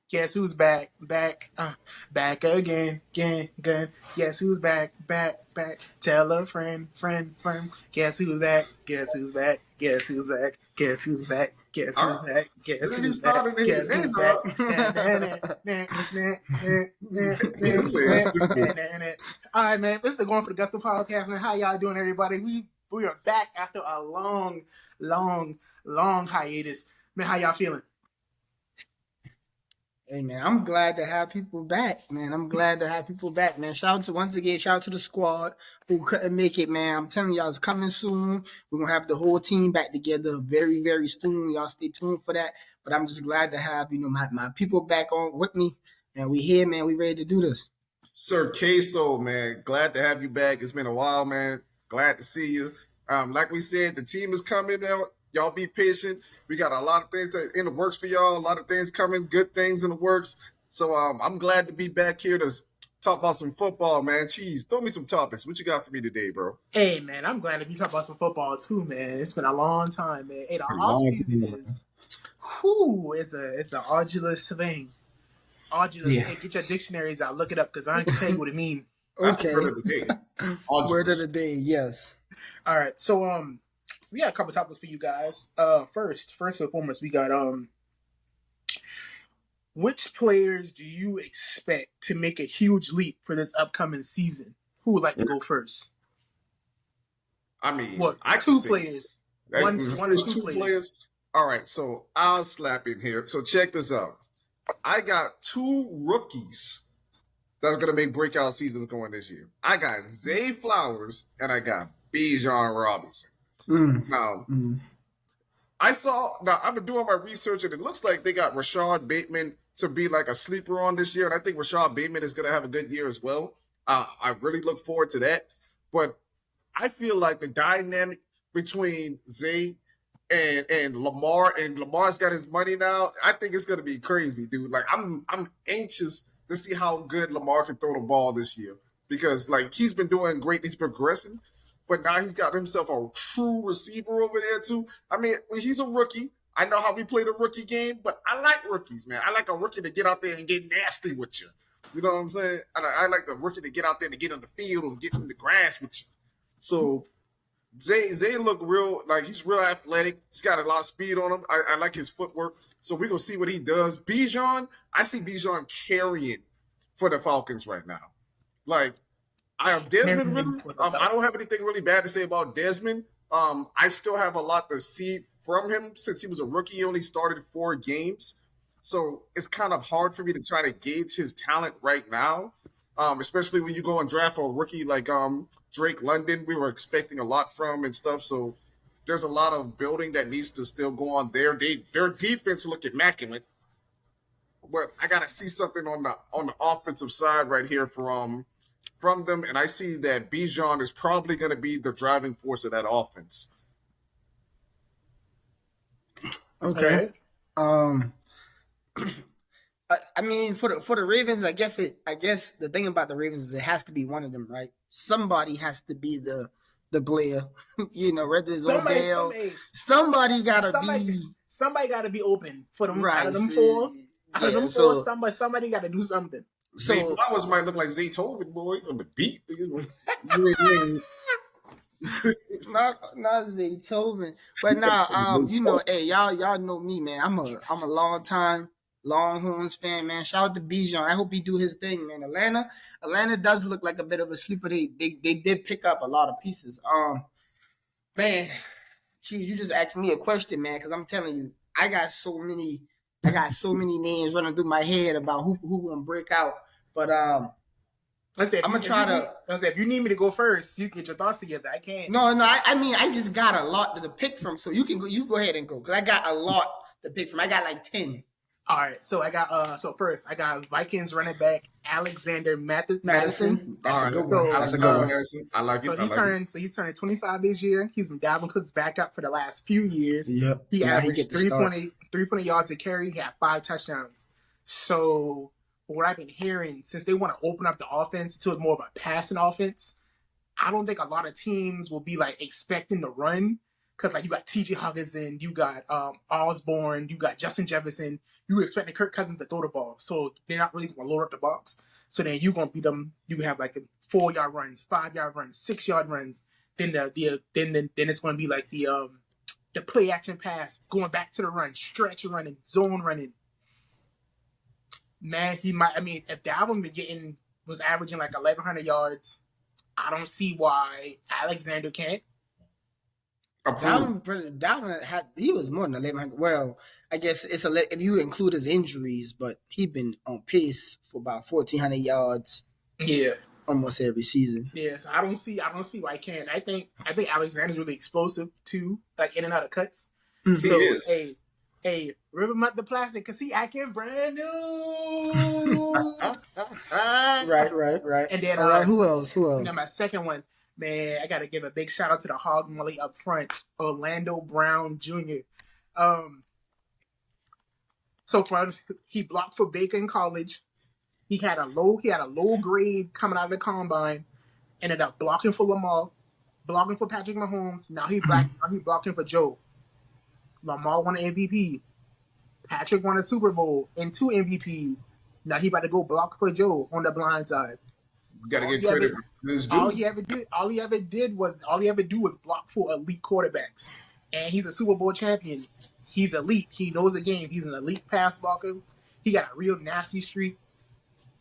Guess who's back? Back again, again. Guess who's back? Back. Tell a friend. Guess who's back? Guess who's back? Guess who's back? Guess who's back? Guess All who's right. back? Guess Really who's back? started in his Guess head, who's back? dog. This man stupid. All right, man. This is the Going for the Gusto podcast, man. How y'all doing, everybody? We are back after a long hiatus. Man, how y'all feeling? Hey man, I'm glad to have people back, man. Shout out to the squad who couldn't make it, man. I'm telling y'all, it's coming soon. We're gonna have the whole team back together very, very soon. Y'all stay tuned for that. But I'm just glad to have, my people back on with me. And we here, man. We ready to do this. Sir Queso, man, glad to have you back. It's been a while, man. Glad to see you. Like we said, the team is coming out. Y'all be patient. We got a lot of things that in the works for y'all. A lot of things coming, good things in the works. So I'm glad to be back here to talk about some football, man. Cheese, throw me some topics. What you got for me today, bro? Hey, man, I'm glad to be talking about some football too, man. It's been a long time, man. Hey, the off season is, it's an arduous thing. Arduous. Yeah. Hey, get your dictionaries out. Look it up because I ain't gonna tell you what it means. That's the Okay. word of the day. Word of the day, yes. All right, so we got a couple topics for you guys. First and foremost, we got which players do you expect to make a huge leap for this upcoming season? Who would like to go first? I mean, What? I Two can players. say, One or two players. All right, so I'll slap in here. So check this out. I got two rookies that are going to make breakout seasons going this year. I got Zay Flowers and I got Bijan Robinson. Now, I've been doing my research and it looks like they got Rashad Bateman to be like a sleeper on this year. And I think Rashad Bateman is going to have a good year as well. I really look forward to that. But I feel like the dynamic between Zay and Lamar, and Lamar's got his money now, I think it's going to be crazy, dude. Like, I'm anxious to see how good Lamar can throw the ball this year because, like, he's been doing great. He's progressing. But now he's got himself a true receiver over there, too. I mean, he's a rookie. I know how we play the rookie game, but I like rookies, man. I like a rookie to get out there and get nasty with you. You know what I'm saying? I like the rookie to get out there and get on the field and get in the grass with you. So Zay look real, like he's real athletic. He's got a lot of speed on him. I like his footwork. So we're going to see what he does. Bijan, I see Bijan carrying for the Falcons right now. Like, I have Desmond Ritter. I don't have anything really bad to say about Desmond. I still have a lot to see from him since he was a rookie. He only started 4 games. So it's kind of hard for me to try to gauge his talent right now, especially when you go and draft a rookie like Drake London. We were expecting a lot from and stuff. So there's a lot of building that needs to still go on there. Their defense look immaculate. But I got to see something on the offensive side right here from them, and I see that Bijan is probably going to be the driving force of that offense. Okay. I mean, for the Ravens, I guess the thing about the Ravens is it has to be one of them, right? Somebody has to be the player, whether it's Odell. Somebody gotta be open for them. Right. Out of them four. Somebody got to do something. Zay Flowers might look like Zaytoven, boy, on the beat. not Zaytoven, but hey, y'all know me, man. I'm a long time Longhorns fan, man. Shout out to Bijan. I hope he do his thing, man. Atlanta does look like a bit of a sleeper. They did pick up a lot of pieces. Man, geez, you just asked me a question, man, because I'm telling you, I got so many names running through my head about who gonna break out. But if you need me to go first, you can get your thoughts together. I can't. No. I mean, I just got a lot to pick from, so you can go. You go ahead and go because I got a lot to pick from. I got like 10. All right, so I got first I got Vikings running back Alexander Madison. That's a good one. That's a good one. I like it. He's turning 25 this year. He's been Dalvin Cook's backup for the last few years. Yep. He averaged 3.8 yards a carry. He had 5 touchdowns. So what I've been hearing, since they want to open up the offense to more of a passing offense, I don't think a lot of teams will be like expecting the run. Because like you got T.J. Hawkinson, you got Osborne, you got Justin Jefferson. You expecting Kirk Cousins to throw the ball, so they're not really gonna load up the box. So then you gonna beat them. You have like 4-yard runs, 5-yard runs, 6-yard runs. Then then it's gonna be like the play action pass, going back to the run, stretch running, zone running. Man, he might. I mean, if Dalvin was averaging like 1,100 yards, I don't see why Alexander can't. Dalvin he was more than 1,100. Well, I guess it's if you include his injuries, but he's been on pace for about 1,400 yards. Yeah, almost every season. Yeah, so I don't see why he can't. I think Alexander's really explosive too, like in and out of cuts. So hey, rip him out the plastic because he acting brand new. Right. And then who else? And then my second one, man, I gotta give a big shout out to the hog molly up front, Orlando Brown Jr. So far he blocked for Baker in college. He had a low grade coming out of the combine. Ended up blocking for Lamar, blocking for Patrick Mahomes. Now he blocking for Joe. Lamar won an MVP. Patrick won a Super Bowl and 2 MVPs. Now he about to go block for Joe on the blind side. Gotta get credit for this dude. All he ever do was block for elite quarterbacks. And he's a Super Bowl champion. He's elite. He knows the game. He's an elite pass blocker. He got a real nasty streak.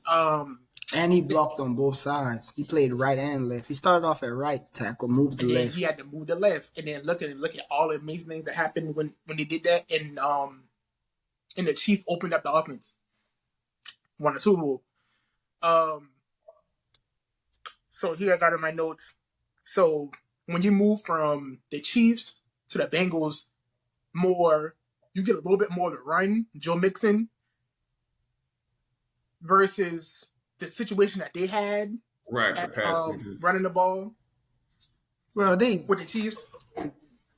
And he blocked on both sides. He played right and left. He started off at right tackle, moved to left. He had to move to left, and then look at all the amazing things that happened when they did that. And the Chiefs opened up the offense, won the Super Bowl. So here I got in my notes. So when you move from the Chiefs to the Bengals, you get a little bit more to run. Joe Mixon versus the situation that they had running the ball. Well, with the Chiefs,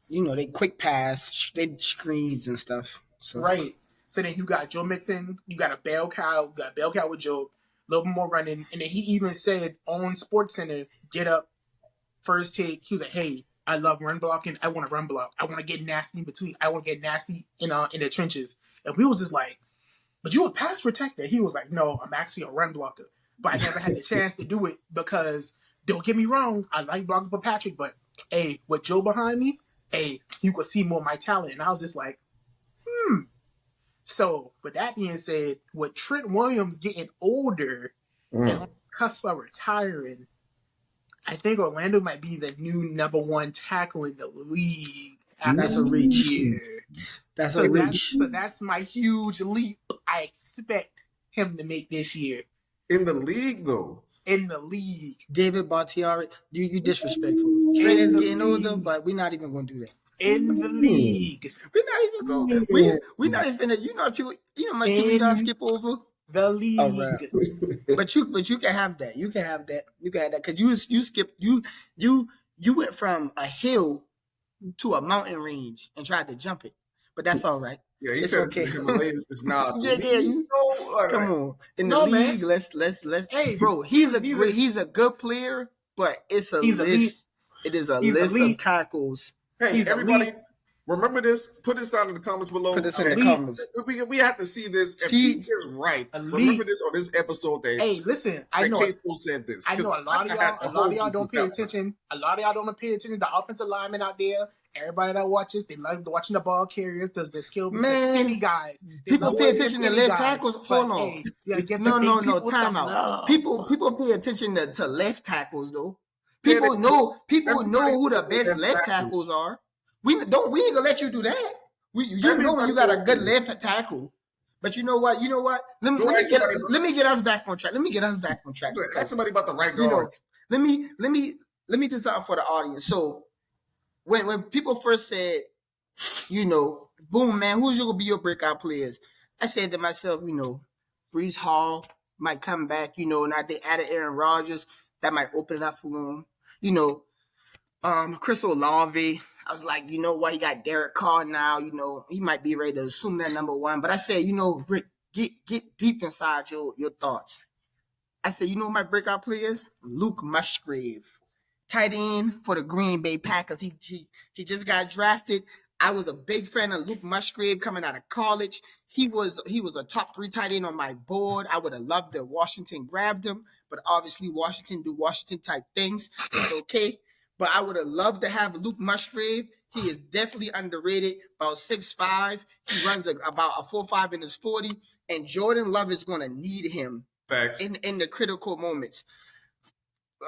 they quick pass, they screens and stuff. So. Right. So then you got Joe Mixon, you got a bell cow, with Joe, a little bit more running, and then he even said on SportsCenter, get up, first take. He was like, "Hey, I love run blocking. I want to run block. I want to get nasty in between. I want to get nasty in the trenches." And we was just like, "But you a pass protector?" He was like, "No, I'm actually a run blocker, but I never had the chance to do it because don't get me wrong, I like blocking for Patrick, but hey, with Joe behind me, hey, you could see more of my talent." And I was just like, So, with that being said, with Trent Williams getting older and on the cusp of retiring, I think Orlando might be the new number 1 tackle in the league. That's a reach. That's a reach. So that's my huge leap I expect him to make this year. In the league, though. In the league. David Bakhtiari, you disrespectful. Trent is getting older, but we're not even going to do that. In the league. We're not even going. We're not even finna. You know people. You know much people you gotta skip over. The league. Oh, right. but you can have that. You can have that. You can have that because you skipped. You went from a hill to a mountain range and tried to jump it. But that's all right. Yeah, it's okay. It's not. Yeah. Come on. In the league, man. Let's. Hey, bro, he's a good player, but it's a list. Elite. It is a list of tackles. Hey, everybody, remember this. Put this down in the comments below. Put this in the comments. We have to see this. If he is right, remember this on this episode. Hey, listen, I know Queso said this. I know a lot of y'all don't pay attention. A lot of y'all don't pay attention to the offensive linemen out there. Everybody that watches, they love watching the ball carriers. Does the skill skinny guys? People pay attention to left tackles. Hold on. No. Time out. People pay attention to left tackles though. People know who the best left tackles are. We ain't gonna let you do that. You know when you got a good left tackle. But you know what? Let me get us back on track. Ask somebody about the right guard. Let me just out for the audience. So when people first said, boom, man, who's gonna be your breakout players? I said to myself, Breece Hall might come back. Now they added Aaron Rodgers. That might open it up for him. Chris Olave. I was like, you know what? He got Derek Carr now. He might be ready to assume that number 1. But I said, Rick, get deep inside your thoughts. I said, my breakout players? Luke Musgrave. tight end for the Green Bay Packers. He just got drafted. I was a big fan of Luke Musgrave coming out of college. He was a top 3 tight end on my board. I would have loved that Washington grabbed him, but obviously Washington do Washington type things. It's okay. But I would have loved to have Luke Musgrave. He is definitely underrated, about 6'5". He runs about a 4.5 in his 40, and Jordan Love is going to need him Facts. in the critical moments.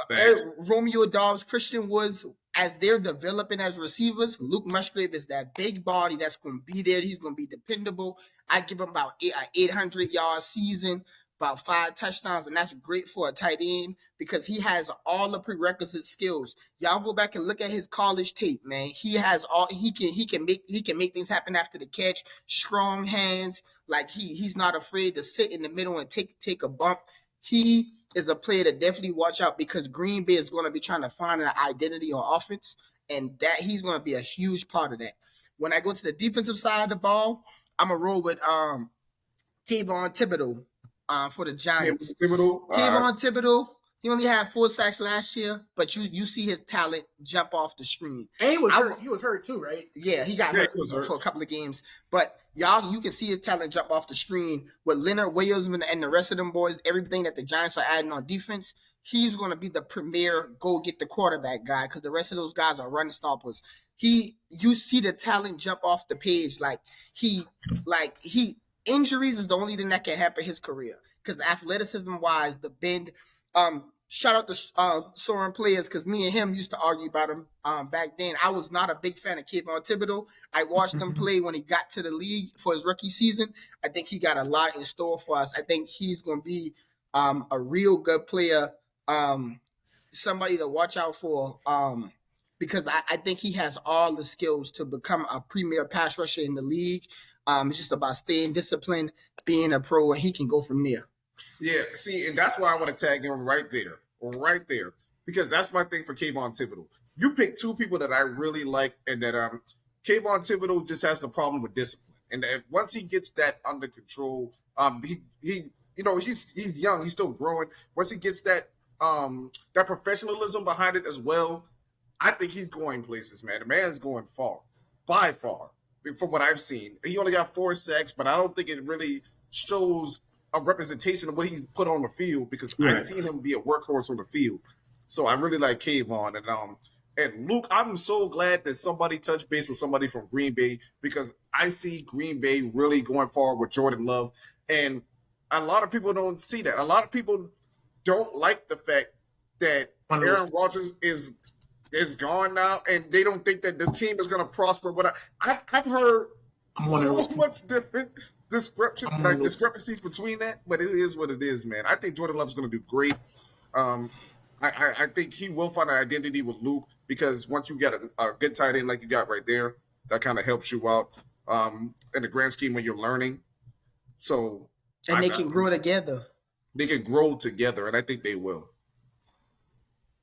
Facts. Romeo Dobbs, Christian Woods, as they're developing as receivers, Luke Musgrave is that big body that's going to be there. He's going to be dependable. I give him about 800-yard season, about 5 touchdowns, and that's great for a tight end because he has all the prerequisite skills. Y'all go back and look at his college tape, man. He has all he can make things happen after the catch. Strong hands, like he's not afraid to sit in the middle and take a bump. He is a player to definitely watch out because Green Bay is going to be trying to find an identity on offense, and that he's going to be a huge part of that. When I go to the defensive side of the ball, I'm going to roll with Kayvon Thibodeau for the Giants. Kayvon Thibodeau, he only had 4 sacks last year, but you see his talent jump off the screen. And he was hurt too, right? Yeah, he got hurt for a couple of games. But y'all, you can see his talent jump off the screen with Leonard Williams and the rest of them boys, everything that the Giants are adding on defense. He's going to be the premier go get the quarterback guy because the rest of those guys are run stoppers. You see the talent jump off the page injuries is the only thing that can happen his career because athleticism wise, the bend. Shout out to Soren Players because me and him used to argue about him back then. I was not a big fan of Kayvon Thibodeau. I watched him play when he got to the league for his rookie season. I think he got a lot in store for us. I think he's going to be a real good player, somebody to watch out for because I think he has all the skills to become a premier pass rusher in the league. It's just about staying disciplined, being a pro, and he can go from there. Yeah, see, and that's why I want to tag him right there, because that's my thing for Kayvon Thibodeau. You pick 2 people that I really like, and that Kayvon Thibodeau just has the problem with discipline, and that once he gets that under control, he's young, he's still growing. Once he gets that professionalism behind it as well, I think he's going places, man. The man's going far, by far, from what I've seen. He only got 4 sacks, but I don't think it really shows a representation of what he put on the field because I've seen him be a workhorse on the field. So I really like Kayvon. And Luke, I'm so glad that somebody touched base with somebody from Green Bay because I see Green Bay really going forward with Jordan Love. And a lot of people don't see that. A lot of people don't like the fact that Aaron Rodgers is gone now and they don't think that the team is going to prosper. But I've heard so much different discrepancies between that, but it is what it is, man. I think Jordan Love's going to do great. I think he will find an identity with Luke because once you get a good tight end like you got right there, that kind of helps you out in the grand scheme when you're learning. So, and they can grow together. They can grow together, and I think they will.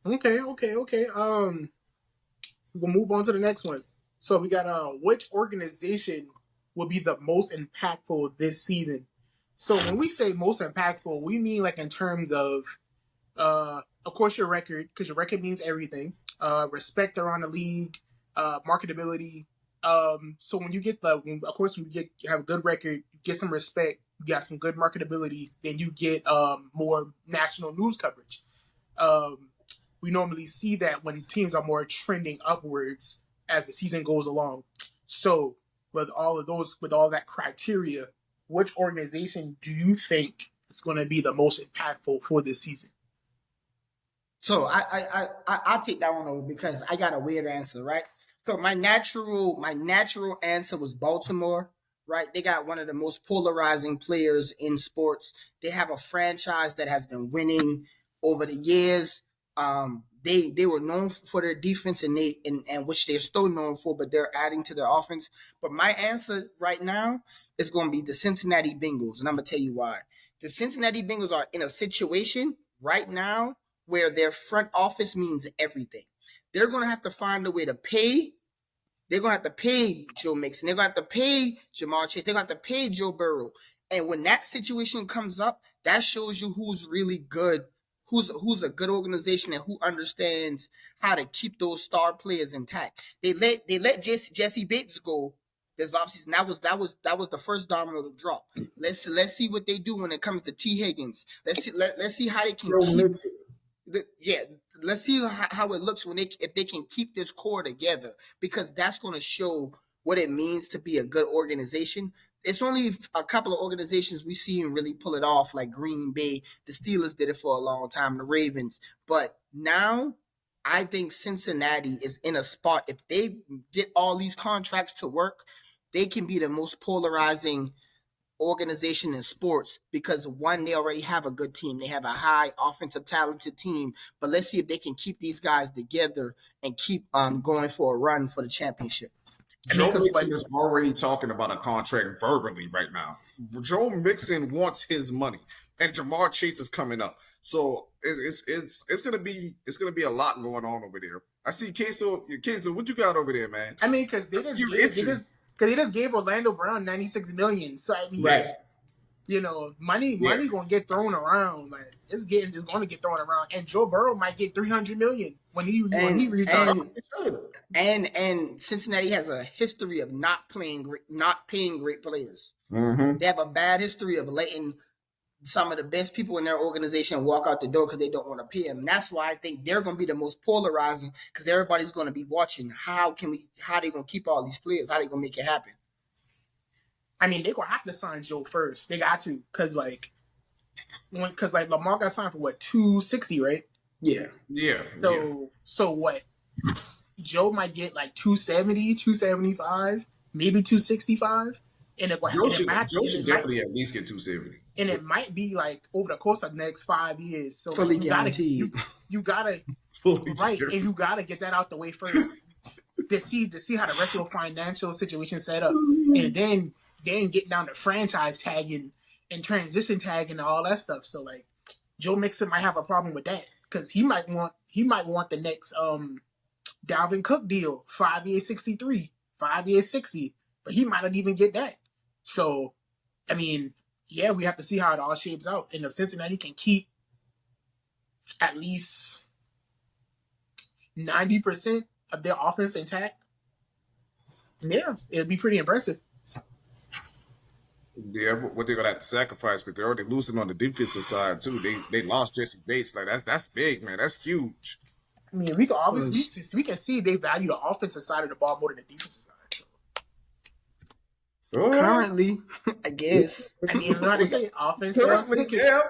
Okay. We'll move on to the next one. So we got which organization will be the most impactful this season? So when we say most impactful, we mean like in terms of course, your record, because your record means everything. Respect around the league, marketability. So when you get when you have a good record, you get some respect, you got some good marketability, then you get more national news coverage. We normally see that when teams are more trending upwards as the season goes along. So with all that criteria, which organization do you think is going to be the most impactful for this season? So I'll take that one over because I got a weird answer, right? So my natural answer was Baltimore, right? They got one of the most polarizing players in sports. They have a franchise that has been winning over the years. They were known for their defense and which they're still known for, but they're adding to their offense. But my answer right now is going to be the Cincinnati Bengals, and I'm going to tell you why. The Cincinnati Bengals are in a situation right now where their front office means everything. They're going to have to find a way to pay. They're going to have to pay Joe Mixon. They're going to have to pay Jamar Chase. They're going to have to pay Joe Burrow. And when that situation comes up, that shows you who's really good who's a good organization and who understands how to keep those star players intact. They let Jesse Bates go this offseason. That was the first domino to drop. Let's see what they do when it comes to T. Higgins. Let's see how they can keep. Let's see how it looks when if they can keep this core together, because that's going to show what it means to be a good organization. It's only a couple of organizations we see and really pull it off, like Green Bay. The Steelers did it for a long time, the Ravens. But now I think Cincinnati is in a spot. If they get all these contracts to work, they can be the most polarizing organization in sports, because one, they already have a good team. They have a high offensive talented team, but let's see if they can keep these guys together and keep going for a run for the championship. Joe Mixon is already talking about a contract verbally right now. Joe Mixon wants his money, and Jamar Chase is coming up, so it's gonna be a lot going on over there. I see Queso, what you got over there, man? I mean, because they just gave Orlando Brown $96 million. So I mean, right. You know, money gonna get thrown around. Like it's going to get thrown around, and Joe Burrow might get $300 million when he resigns. And Cincinnati has a history of not paying great players. Mm-hmm. They have a bad history of letting some of the best people in their organization walk out the door because they don't want to pay them. And that's why I think they're going to be the most polarizing, because everybody's going to be watching how they going to keep all these players, how they going to make it happen. I mean, they're going to have to sign Joe first. They got to, because Lamar got signed for what, $260, right? Yeah. So what? Joe might get like $270, $275, maybe $265, and Joe should definitely at least get $270. And it might be like over the course of the next 5 years. So fully guaranteed. You gotta right, and you gotta get that out the way first to see how the rest of your financial situation set up, and then get down to franchise tagging and transition tagging and all that stuff. So like Joe Mixon might have a problem with that, because he might want the next Dalvin Cook deal, 5 years 63, 5 years 60, but he might not even get that. So I mean, yeah, we have to see how it all shapes out. And if Cincinnati can keep at least 90% of their offense intact, yeah, it'll be pretty impressive. Yeah, what they're gonna have to sacrifice, because they're already losing on the defensive side too. They lost Jesse Bates. Like that's big, man. That's huge. I mean, we can obviously we can see they value the offensive side of the ball more than the defensive side. So. Currently, I guess. I mean, you know how to say offense sells tickets. Yeah,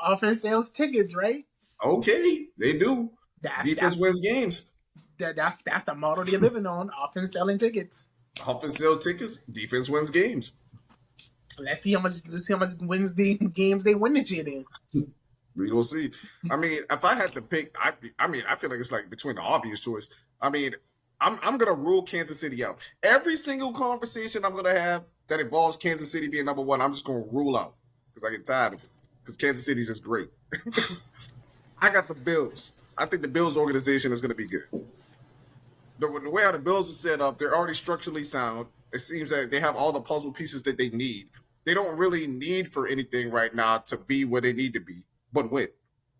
offense sells tickets, right? Okay, they do. Defense wins games. That's the model they're living on. Offense selling tickets. Offense sells tickets. Defense wins games. Let's see how much wins the games they win this year. Then we gonna see. I mean, if I had to pick, I feel like it's like between the obvious choice. I mean, I'm gonna rule Kansas City out. Every single conversation I'm gonna have that involves Kansas City being number one, I'm just gonna rule out, because I get tired of it. Because Kansas City is just great. I got the Bills. I think the Bills organization is gonna be good. The way how the Bills are set up, they're already structurally sound. It seems that they have all the puzzle pieces that they need. They don't really need for anything right now to be where they need to be, but win.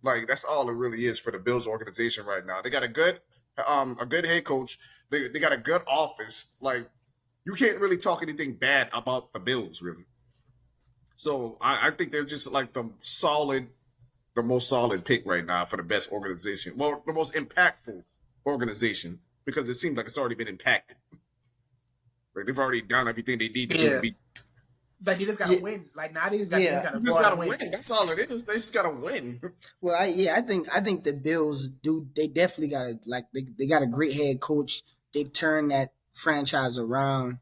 Like that's all it really is for the Bills organization right now. They got a good head coach. They got a good office. Like you can't really talk anything bad about the Bills, really. So I think they're just like the most solid pick right now for the best organization. Well, the most impactful organization, because it seems like it's already been impacted. Like they've already done everything they need to do to beat. Like they just gotta win. Like now they just gotta win. That's all it is. They just gotta win. Well, I think the Bills do. They definitely got they got a great head coach. They've turned that franchise around.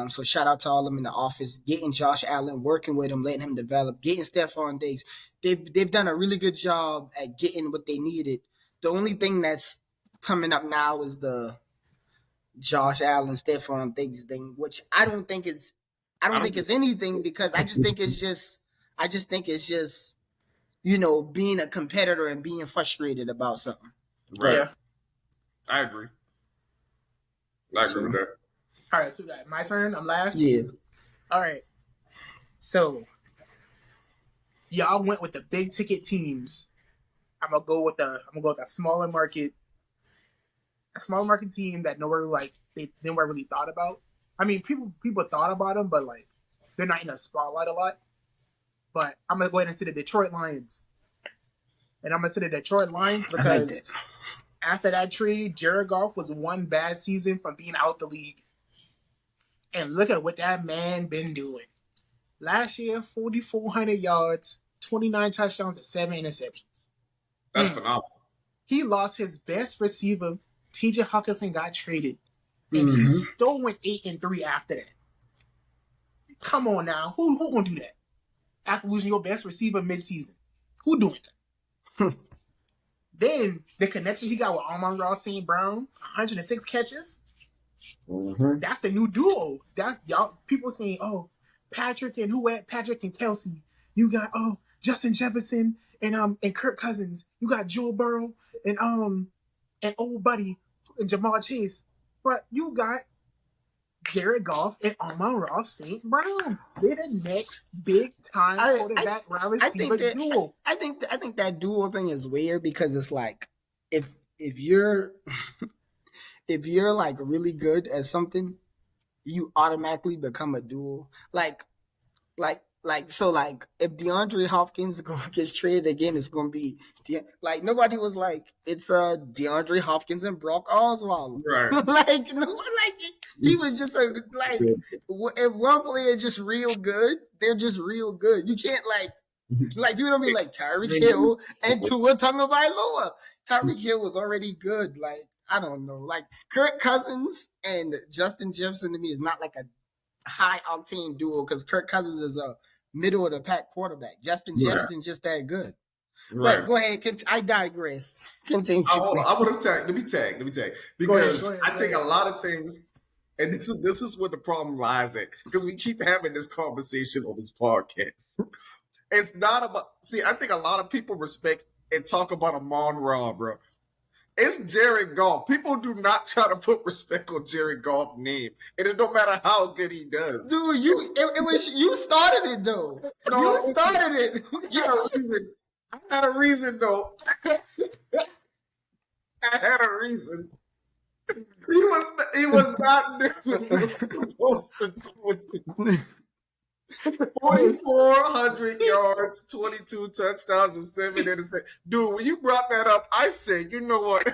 So shout out to all of them in the office, getting Josh Allen, working with him, letting him develop, getting Stephon Diggs. They've done a really good job at getting what they needed. The only thing that's coming up now is the Josh Allen, Stephon Diggs thing, which I don't think it's anything, because I just think it's just being a competitor and being frustrated about something. Right. Yeah. I agree with that. All right, so my turn. I'm last. Yeah. All right. So y'all went with the big ticket teams. I'm gonna go with a smaller market team that nobody really thought about. I mean, people thought about them, but like they're not in the spotlight a lot. But I'm gonna go ahead and say the Detroit Lions, and I'm gonna say the Detroit Lions because after that trade, Jared Goff was one bad season from being out the league, and look at what that man been doing. Last year, 4,400 yards, 29 touchdowns, and 7 interceptions. That's phenomenal. He lost his best receiver. T.J. Hawkinson got traded, and he still went 8-3 after that. Come on now, who gonna do that after losing your best receiver midseason? Who doing that? Then the connection he got with Amon-Ra St. Brown, 106 catches. That's the new duo. That y'all people saying, oh, Patrick and Kelsey. You got Justin Jefferson and Kirk Cousins. You got Joe Burrow and old buddy and Jamal Chase. But you got Jared Goff and Amon-Ra St. Brown. They're the next big time quarterback wide receiver duo. I think that duo thing is weird because it's like if you're if you're like really good at something, you automatically become a duo. So if DeAndre Hopkins gets traded again, it's gonna be like nobody was like it's DeAndre Hopkins and Brock Osweiler. Right. Like no one he was just if one player is just real good, they're just real good. You can't like you don't be like Tyreek Hill and Tua Tagovailoa. Tyreek Hill was already good. Like I don't know. Like Kirk Cousins and Justin Jefferson to me is not like a high octane duo because Kirk Cousins is a middle of the pack quarterback. Justin Jefferson just that good. Right. But go ahead. I digress. Continue. I want to tag. Let me tag because go ahead, I think a lot of things, and this is where the problem lies at because we keep having this conversation on this podcast. It's not about. See, I think a lot of people respect and talk about Amon-Ra, bro. It's Jared Goff. People do not try to put respect on Jared Goff's name, and it don't matter how good he does. Dude, it was you started it though. No, you started it. I had a reason though. I had a reason. He was not doing what he was supposed to do. 4,400 yards, 22 touchdowns, and 7 interceptions. Dude, when you brought that up, I said, you know what?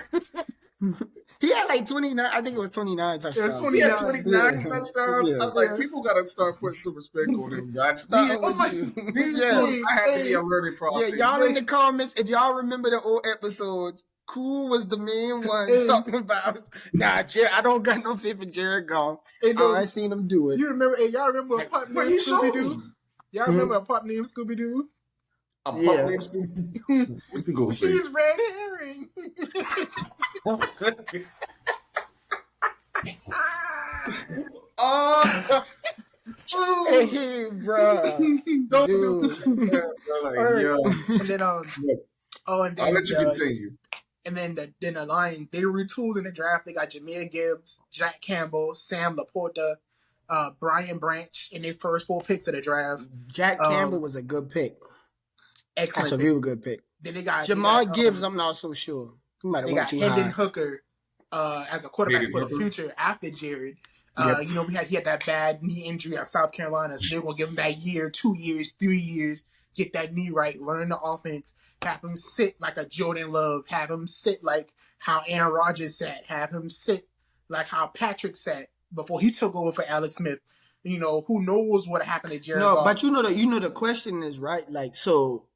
He had like 29. I think it was 29 touchdowns. He had 29 touchdowns. Yeah. I'm like, people got to start putting some respect on him, guys. I had to be a learning process. Yeah, y'all in the comments, if y'all remember the old episodes, Cool was the main one talking about, I don't got no faith in Jared Goff. I seen him do it. Y'all remember a pup named Scooby-Doo? Y'all remember a pup named Scooby-Doo? A pup named Scooby-Doo? What you gonna say? She's red herring. Hey, bro. Dude. And then, I'll let you continue. And then the line, they retooled in the draft. They got Jahmyr Gibbs, Jack Campbell, Sam Laporta, Brian Branch in their first 4 picks of the draft. Jack Campbell was a good pick. Excellent. That's a real good pick. Then they got Jamal Gibbs, I'm not so sure. He might have went too high. Hendon Hooker as a quarterback for the future after Jared. You know, he had that bad knee injury at South Carolina, so they're going to give him that year, 2 years, 3 years, get that knee right, learn the offense, have him sit like a Jordan Love, have him sit like how Aaron Rodgers sat, have him sit like how Patrick sat before he took over for Alex Smith. You know, who knows what happened to Jared Goff. But you know the question is, right? Like, so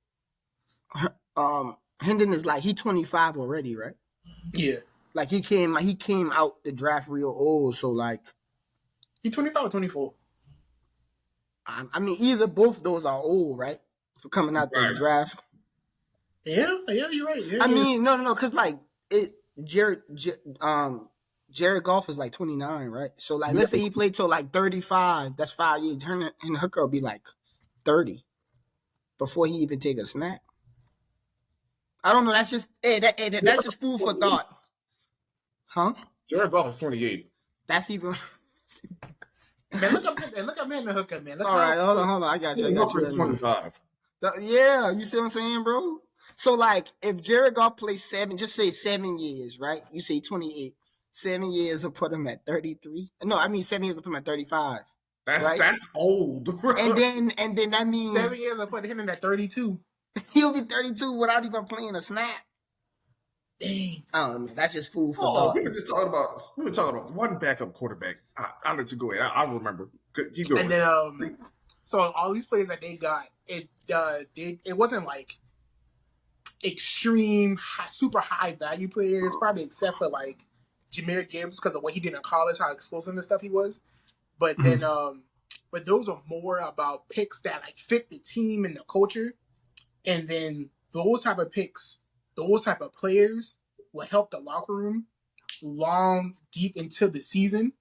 Hendon is like, he 25 already, right? Yeah. Like he came out the draft real old, so like he 25 or 24. I mean, either both those are old, right? For coming out the draft. Yeah, you're right. Yeah, I mean, no, because like Jared Goff is like 29, right? So like, let's say he played till like 35. That's 5 years. And Hooker will be like 30 before he even take a snap. I don't know. That's just that's just food for thought, huh? Jared Goff is 28. That's even. Man, look up man the Hooker, man. All right, hold on. I got you. 25. Yeah, you see what I'm saying, bro? So like, if Jared Goff plays just say 7 years, right? You say 28. 7 years will put him at 33. No, I mean 7 years will put him at 35. Right? That's old, bro. And then that means 7 years, I put him in at 32. he'll be 32 without even playing a snap. Dang. I don't know. That's just food for Oh, thought. we were talking about one backup quarterback. I'll let you go ahead. I'll remember. Keep going. And then so all these players that they got, it wasn't like extreme super high value players, probably except for like Jahmyr Gibbs because of what he did in college, how explosive and stuff he was. But then but those are more about picks that like fit the team and the culture. And then those type of picks, those type of players will help the locker room long deep into the season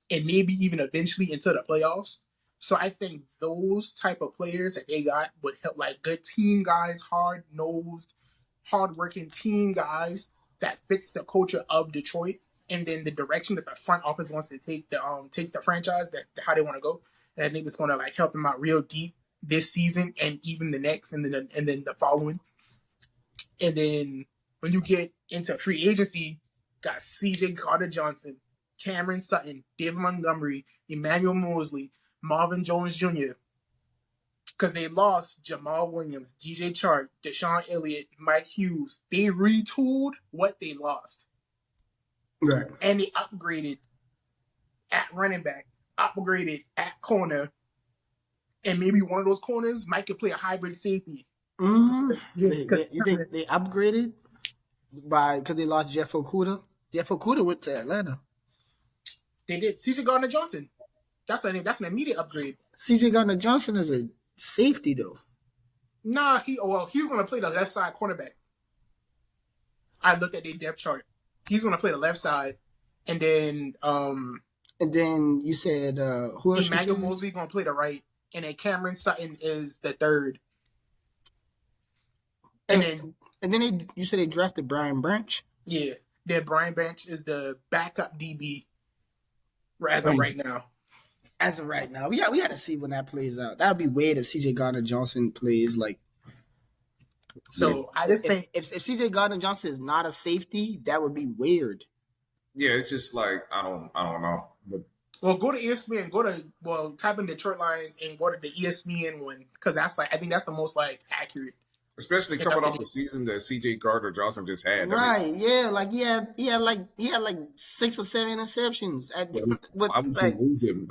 and maybe even eventually into the playoffs. So I think those type of players that they got would help, like good team guys, hard-nosed, hard-working team guys that fits the culture of Detroit and then the direction that the front office wants to take takes the franchise, that how they want to go. And I think it's going to like help them out real deep this season and even the next and then the following. And then when you get into free agency, got C.J. Gardner-Johnson, Cameron Sutton, David Montgomery, Emmanuel Mosley, Marvin Jones Jr. Because they lost Jamal Williams, DJ Chark, Deshaun Elliott, Mike Hughes. They retooled what they lost. Right. And they upgraded at running back, upgraded at corner, and maybe one of those corners might could play a hybrid safety. Mm-hmm. You think they upgraded because they lost Jeff Okudah? Jeff Okudah went to Atlanta. They did. C.J. Gardner-Johnson. That's an immediate upgrade. C.J. Gardner-Johnson is a safety though. Nah, he's going to play the left side cornerback. I looked at their depth chart. He's going to play the left side, and then you said who else? Emmanuel Mosley going to play the right, and then Cameron Sutton is the third. And then you said they drafted Brian Branch. Yeah, then Brian Branch is the backup DB as of right now. As of right now, we got to see when that plays out. That would be weird if C.J. Gardner-Johnson plays like. So I just think if C.J. Gardner-Johnson is not a safety, that would be weird. Yeah, it's just like I don't know. But well, go to ESPN. Type in Detroit Lions and go to the ESPN one because I think that's the most like accurate. Especially coming off the season that C.J. Gardner-Johnson just had. Right, I mean, yeah, like he had like 6 or 7 interceptions. I would move him.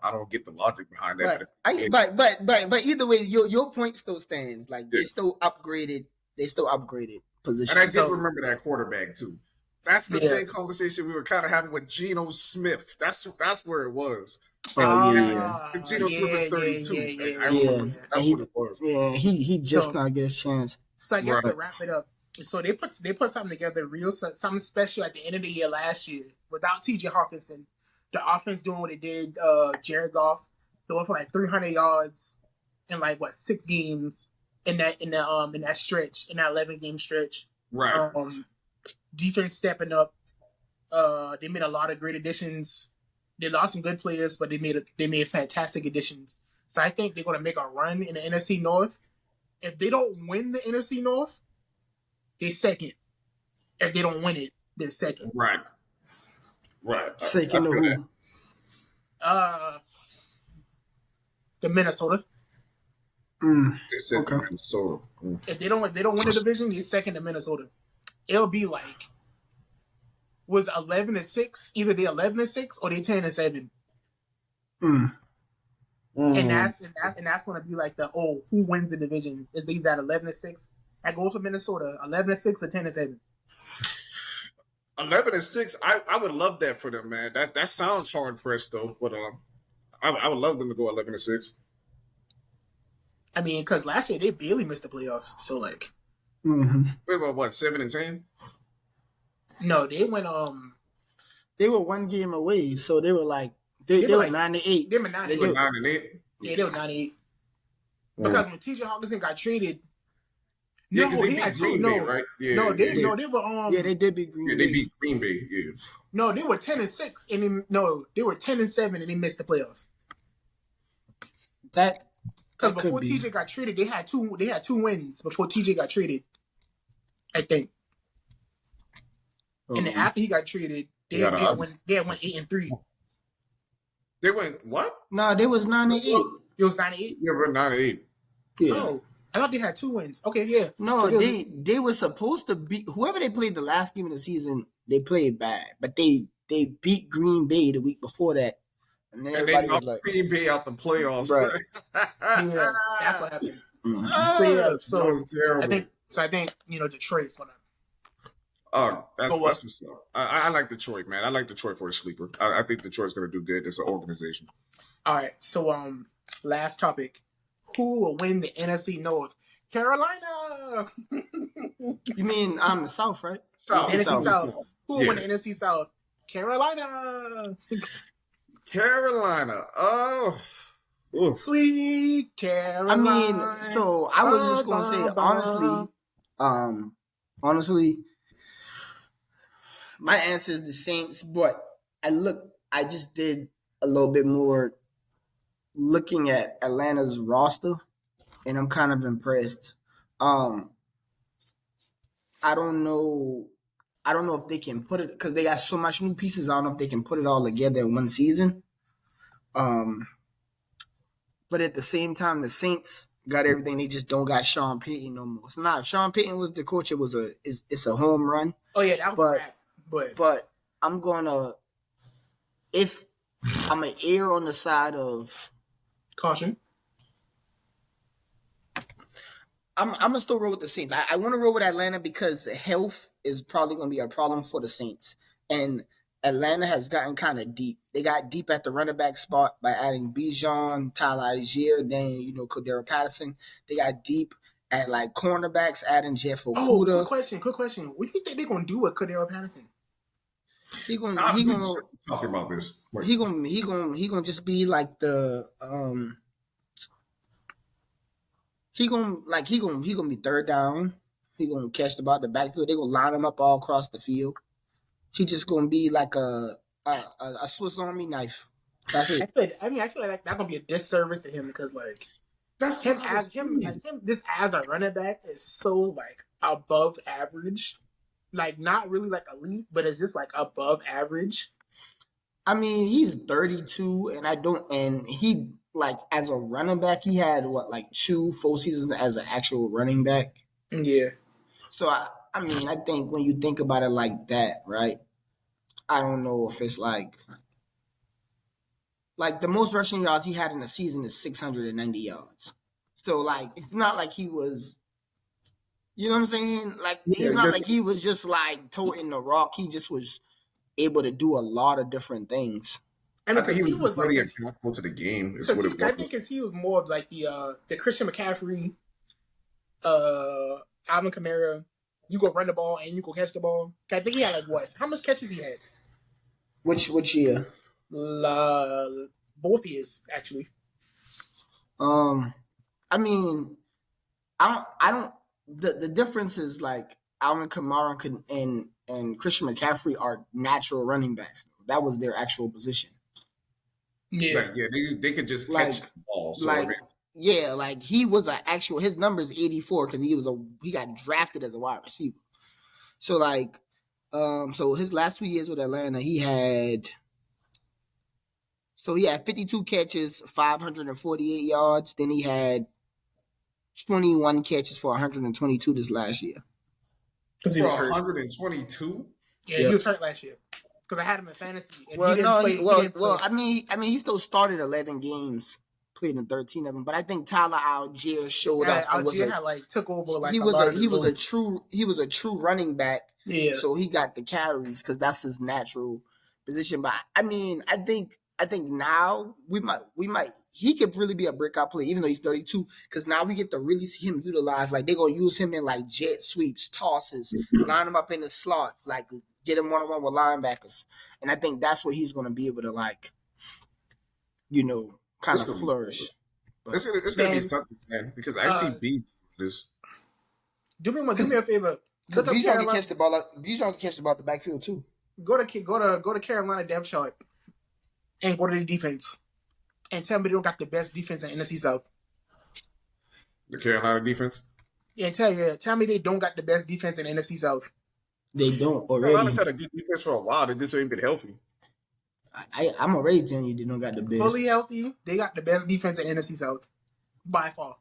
I don't get the logic behind that. But either way, your point still stands. Like they still upgraded positions. And I did remember that quarterback too. That's the same conversation we were kind of having with Geno Smith. That's where it was. Geno Smith is 32. I remember that's what it was. Yeah, he just not get a chance. So I guess to wrap it up, so they put something together something special at the end of the year last year without T.J. Hawkinson. The offense doing what it did. Jared Goff throwing for like 300 yards in like 6 games in that stretch, in that 11-game stretch. Right. Defense stepping up. They made a lot of great additions. They lost some good players, but they made fantastic additions. So I think they're going to make a run in the NFC North. If they don't win the NFC North, they're second. If they don't win it, they're second. Right. Second to who? The Minnesota. Okay. Minnesota. If they don't win the division, they're second to Minnesota. It'll be like was 11-6. Either they 11-6 or they 10-7. And that's going to be like who wins the division is they that 11-6. That goes for Minnesota 11-6 or 10-7. 11-6. I would love that for them, man. That sounds hard pressed though, but I would love them to go 11-6. I mean, because last year they barely missed the playoffs, so like. Mm-hmm. Wait, what? 7-10? No, they went. They were 1 game away, so they were like they were 9-8. They were 9-8. They were 9-8. Yeah, they were 9-8. Because when T.J. Hawkinson got traded, they beat Green Bay, right? Yeah, they were. Yeah, they did beat Green Bay. They beat Green Bay. Yeah. No, they were 10-6, and they were 10-7, and they missed the playoffs. Because before TJ got traded, they had two wins before TJ got traded, I think. And then after he got traded, they had won 8-3. They went what? No, they was 9-8. It was 9-8. Yeah, we're 9-8. Yeah. Oh, I thought they had 2 wins. Okay, yeah. No, so they were supposed to beat whoever they played the last game of the season. They played bad, but they beat Green Bay the week before that, and then everybody they was like, Green Bay out the playoffs. Right. Yeah, that's what happened. Mm-hmm. So yeah, I think Detroit's gonna. Oh, that's what's up. I like Detroit, man. I like Detroit for a sleeper. I think Detroit's gonna do good as an organization. All right, so last topic: who will win the NFC North? Carolina. You mean the South, right? NFC South. Who will win the NFC South? Carolina. Carolina. Oh. Oof. Sweet Carolina. I mean, so I was just gonna say honestly, my answer is the Saints, but I just did a little bit more looking at Atlanta's roster, and I'm kind of impressed. I don't know if they can put it because they got so much new pieces. I don't know if they can put it all together in one season. But at the same time, the Saints got everything. They just don't got Sean Payton no more. It's not. If Sean Payton was the coach, it's a home run. Oh yeah, that was bad. But I'm gonna err on the side of caution. I'm gonna still roll with the Saints. I want to roll with Atlanta because health is probably gonna be a problem for the Saints, and Atlanta has gotten kind of deep. They got deep at the running back spot by adding Bijan, Tyler Algier, then Cordero Patterson. They got deep at like cornerbacks, adding Jeff Okuda. Oh, quick question. What do you think they're gonna do with Cordero Patterson? He gonna talking about this. He gonna just be like the He gonna be third down. He gonna catch the ball at the backfield. They gonna line him up all across the field. He just gonna be like a Swiss Army knife. That's it. I feel like that's gonna be a disservice to him because like that's him just as a running back is so like above average, like not really like elite, but it's just like above average. I mean, he's 32, and he like as a running back, he had 2 full seasons as an actual running back. Yeah. So I mean, I think when you think about it like that, right? I don't know if it's like the most rushing yards he had in the season is 690 yards. So like, it's not like he was, you know what I'm saying? Like, it's not like he was just like toting the rock. He just was able to do a lot of different things. I think he was really impactful to the game. Is what it was. I think because he was more of like the Christian McCaffrey, Alvin Kamara. You go run the ball and you go catch the ball. I think he had like what? How much catches he had? Which year? Both years actually. I mean, I don't. The difference is like Alvin Kamara and Christian McCaffrey are natural running backs. That was their actual position. Yeah, they could just catch the ball. So he was an actual. His number is 84 because he got drafted as a wide receiver. So so his last 2 years with Atlanta, he had 52 catches, 548 yards. Then he had 21 catches for 122 this last year. Because he was 122. Yeah, he was hurt last year. Because I had him in fantasy. And I mean, he still started 11 games, played in 13 of them. But I think Tyler Algier showed up. Algier took over. He was a true running back. Yeah. So he got the carries because that's his natural position. But I mean, I think now he could really be a breakout player, even though he's 32. Because now we get to really see him utilized. Like they're gonna use him in like jet sweeps, tosses, line him up in the slot, like get him one-on-one with linebackers. And I think that's where he's gonna be able to kind of flourish. It's gonna be something, man. Because I see B this. Do me a favor. Bijan can catch the ball. Bijan can catch the ball at the backfield too. Go to Carolina depth chart and go to the defense and tell me they don't got the best defense in NFC South. The Carolina defense. Yeah, tell me they don't got the best defense in the NFC South. They don't already. Carolina's had a good defense for a while. They just ain't been healthy. I'm already telling you they don't got the best. Fully healthy, they got the best defense in NFC South by far.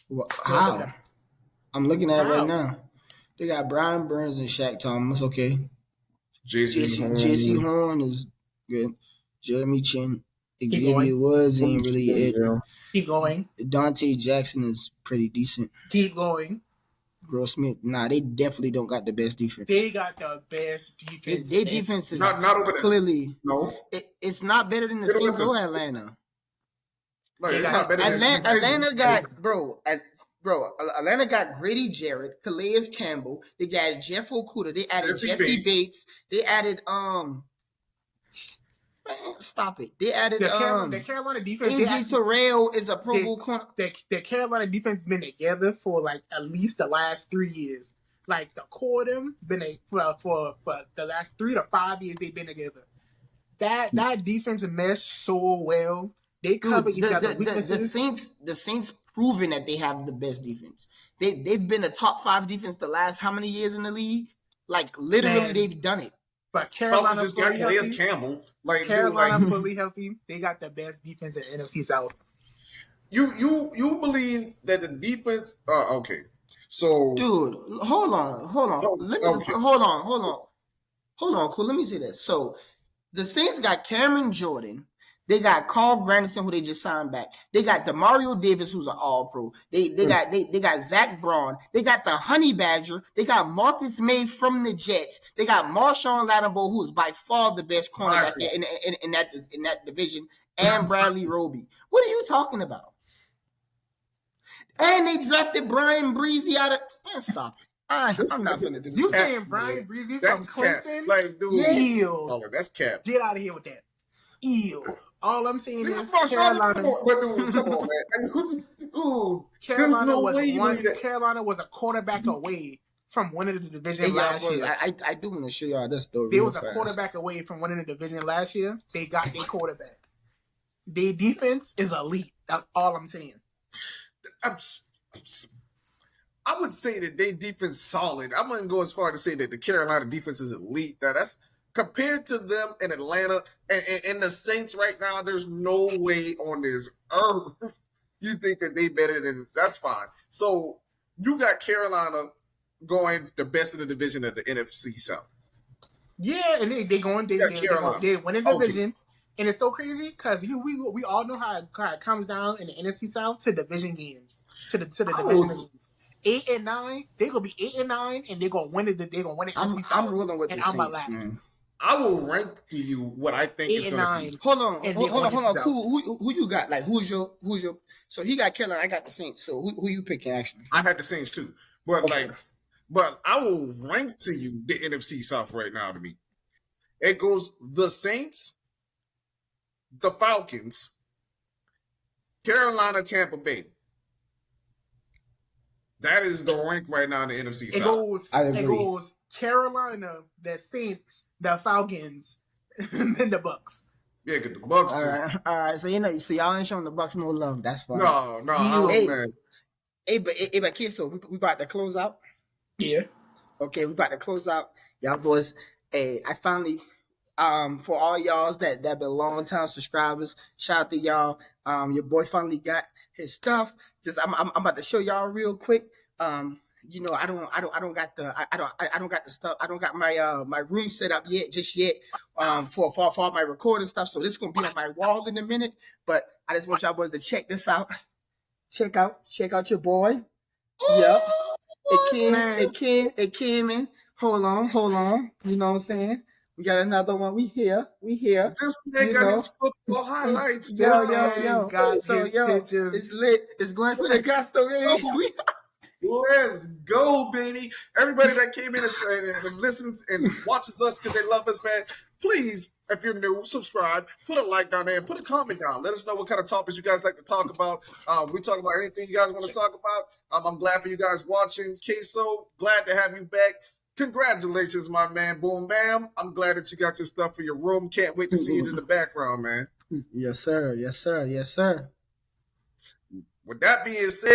Well, how? I'm looking at it right now. They got Brian Burns and Shaq Thomas. Okay. J.C. Horn is good. Jeremy Chin. Xavier Woods ain't really it. Keep going. Dante Jackson is pretty decent. Keep going. Grossmith, they definitely don't got the best defense. They got the best defense. Their defense is not over clearly no. It's not better than the Saints or Atlanta. Like, it's not better Atlanta got Atlanta got Grady Jarrett, Calais Campbell. They got Jeff Okuda. They added Jesse Bates. They added stop it. They added the Carolina defense. AJ Terrell is a Pro Bowl corner. The Carolina defense has been together for like at least the last 3 years. Like the core of them been for the last 3 to 5 years they've been together. That defense meshed so well. They cover each other's weaknesses. The Saints proven that they have the best defense. They've been a top 5 defense the last how many years in the league? Like literally, they've done it. But Carolina just got Calais Campbell. Carolina fully healthy. They got the best defense in the NFC South. You believe that the defense? Okay. So, dude, hold on. Hold on. Cool. Let me say this. So, the Saints got Cameron Jordan. They got Carl Granderson, who they just signed back. They got Demario Davis, who's an All-Pro. They got Zach Braun. They got the Honey Badger. They got Marcus May from the Jets. They got Marshawn Lattimore, who is by far the best cornerback in that division, and Bradley Roby. What are you talking about? And they drafted Brian Breezy out of. Man, stop it. I'm not gonna do this. You saying Brian Breezy from Clemson? Cap. Like, dude, Eel. That's cap. Get out of here with that. Eel. All I'm saying is Carolina. Come on, man. Carolina was a quarterback away from winning the division last year. I do want to show y'all this story. They was a quarterback away from winning the division last year. They got their quarterback. Their defense is elite. That's all I'm saying. I would say that their defense solid. I'm going to go as far to say that the Carolina defense is elite. Now, that's compared to them in Atlanta and the Saints right now. There's no way on this earth you think that they better than. That's fine. So you got Carolina going the best of the division of the NFC South. Yeah, and they win the division. And it's so crazy because we all know how it comes down in the NFC South to division games, to the division games. 8 and 9, they're gonna be 8 and 9, and they're gonna win it. They're gonna win it. I'm rolling with the Saints, man. I will rank to you what I think is going to be. Hold on. Who you got? Like who's your? So he got Carolina. I got the Saints. So who you picking? Actually, I had the Saints too, but but I will rank to you the NFC South right now. To me, it goes the Saints, the Falcons, Carolina, Tampa Bay. That is the rank right now in the NFC South. It goes Carolina, the Saints, the Falcons, and then the Bucks. Yeah, because the Bucks. All right. So y'all ain't showing the Bucks no love. That's fine. No, man. But Queso, we about to close out. Yeah. Okay, we about to close out, y'all boys. Hey, I finally, for all y'all that been long time subscribers, shout out to y'all. Your boy finally got his stuff. Just I'm about to show y'all real quick. I don't got the stuff. I don't got my room set up yet, for all my recording stuff. So this is gonna be on my wall in a minute. But I just want y'all boys to check this out. Check out your boy. Yep. It came in. Hold on. You know what I'm saying? We got another one. We here. This man got his football highlights. Yo. Pictures. It's lit. It's going for the gusto, baby. Let's go, baby. Everybody that came in and listens and watches us because they love us, man, please, if you're new, subscribe, put a like down there, and put a comment down. Let us know what kind of topics you guys like to talk about. We talk about anything you guys want to talk about. I'm glad for you guys watching. Queso, glad to have you back. Congratulations, my man. Boom, bam. I'm glad that you got your stuff for your room. Can't wait to see it in the background, man. Yes, sir. With that being said,